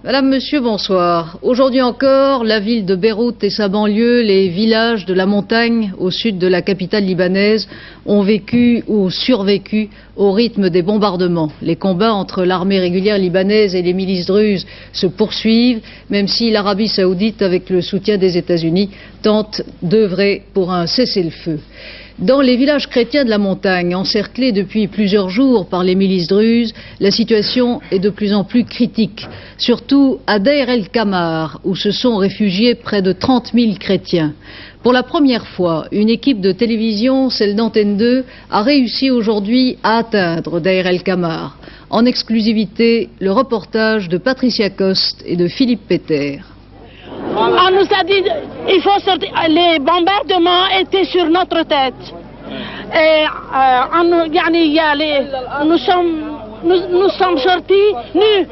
Madame, Monsieur, bonsoir. Aujourd'hui encore, la ville de Beyrouth et sa banlieue, les villages de la montagne au sud de la capitale libanaise ont vécu ou survécu au rythme des bombardements. Les combats entre l'armée régulière libanaise et les milices druzes se poursuivent, même si l'Arabie saoudite, avec le soutien des États-Unis, tente d'œuvrer pour un cessez-le-feu. Dans les villages chrétiens de la montagne, encerclés depuis plusieurs jours par les milices druzes, la situation est de plus en plus critique, surtout à Deir el-Kamar, où se sont réfugiés près de 30 000 chrétiens. Pour la première fois, une équipe de télévision, celle d'Antenne 2, a réussi aujourd'hui à atteindre Deir el-Kamar. En exclusivité, le reportage de Patricia Coste et de Philippe Peter. On nous a dit il faut sortir. Les bombardements étaient sur notre tête. Et nous sommes sortis nus,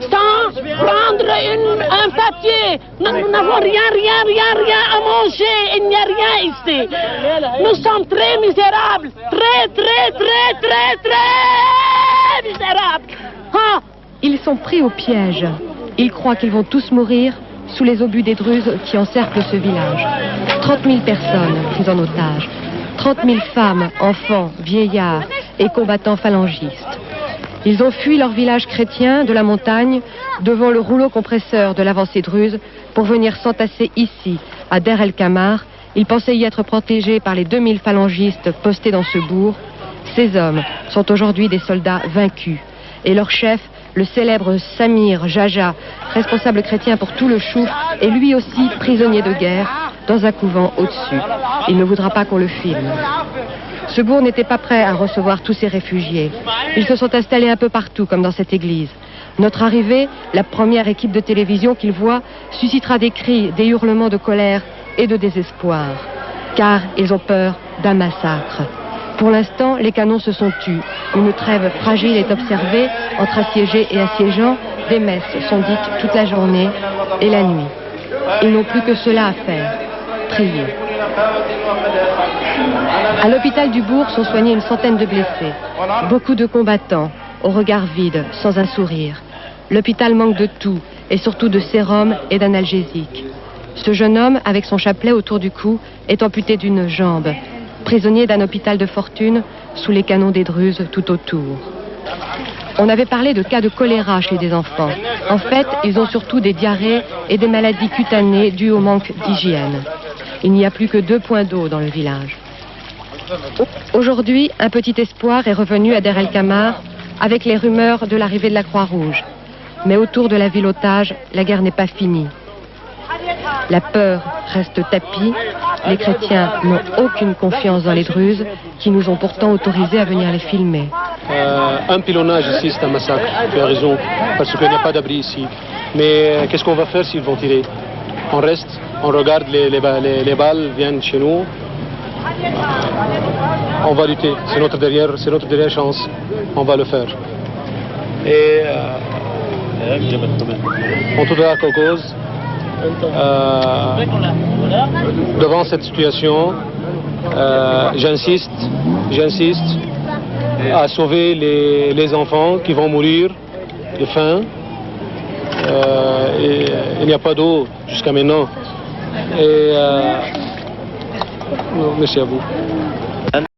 sans prendre un papier. Nous n'avons rien à manger. Il n'y a rien ici. Nous sommes très misérables. Très misérables. Ah. Ils sont pris au piège. Ils croient qu'ils vont tous mourir sous les obus des Druzes qui encerclent ce village. 30 000 personnes prises en otage. 30 000 femmes, enfants, vieillards et combattants phalangistes. Ils ont fui leur village chrétien de la montagne devant le rouleau compresseur de l'avancée druze pour venir s'entasser ici, à Deir el-Kamar. Ils pensaient y être protégés par les 2000 phalangistes postés dans ce bourg. Ces hommes sont aujourd'hui des soldats vaincus. Et leur chef, le célèbre Samir Jaja, responsable chrétien pour tout le Chouf, est lui aussi prisonnier de guerre dans un couvent au-dessus. Il ne voudra pas qu'on le filme. Ce bourg n'était pas prêt à recevoir tous ces réfugiés. Ils se sont installés un peu partout, comme dans cette église. Notre arrivée, la première équipe de télévision qu'ils voient, suscitera des cris, des hurlements de colère et de désespoir. Car ils ont peur d'un massacre. Pour l'instant, les canons se sont tus. Une trêve fragile est observée entre assiégés et assiégeants. Des messes sont dites toute la journée et la nuit. Ils n'ont plus que cela à faire, prier. À l'hôpital du bourg sont soignés une centaine de blessés. Beaucoup de combattants, au regard vide, sans un sourire. L'hôpital manque de tout, et surtout de sérum et d'analgésiques. Ce jeune homme, avec son chapelet autour du cou, est amputé d'une jambe. Prisonnier d'un hôpital de fortune, sous les canons des Druzes tout autour. On avait parlé de cas de choléra chez des enfants. En fait, ils ont surtout des diarrhées et des maladies cutanées dues au manque d'hygiène. Il n'y a plus que 2 points d'eau dans le village. Aujourd'hui, un petit espoir est revenu à Deir el-Kamar avec les rumeurs de l'arrivée de la Croix-Rouge. Mais autour de la ville otage, la guerre n'est pas finie. La peur reste tapie. Les chrétiens n'ont aucune confiance dans les Druzes, qui nous ont pourtant autorisés à venir les filmer. Un pilonnage ici, c'est un massacre. Tu as raison, parce qu'il n'y a pas d'abri ici. Mais qu'est-ce qu'on va faire s'ils vont tirer? On reste, on regarde les balles viennent chez nous. On va lutter, c'est notre dernière chance. On va le faire. Et on toute la cause. Devant cette situation, j'insiste à sauver les enfants qui vont mourir de faim. Et il n'y a pas d'eau jusqu'à maintenant. Et merci à vous.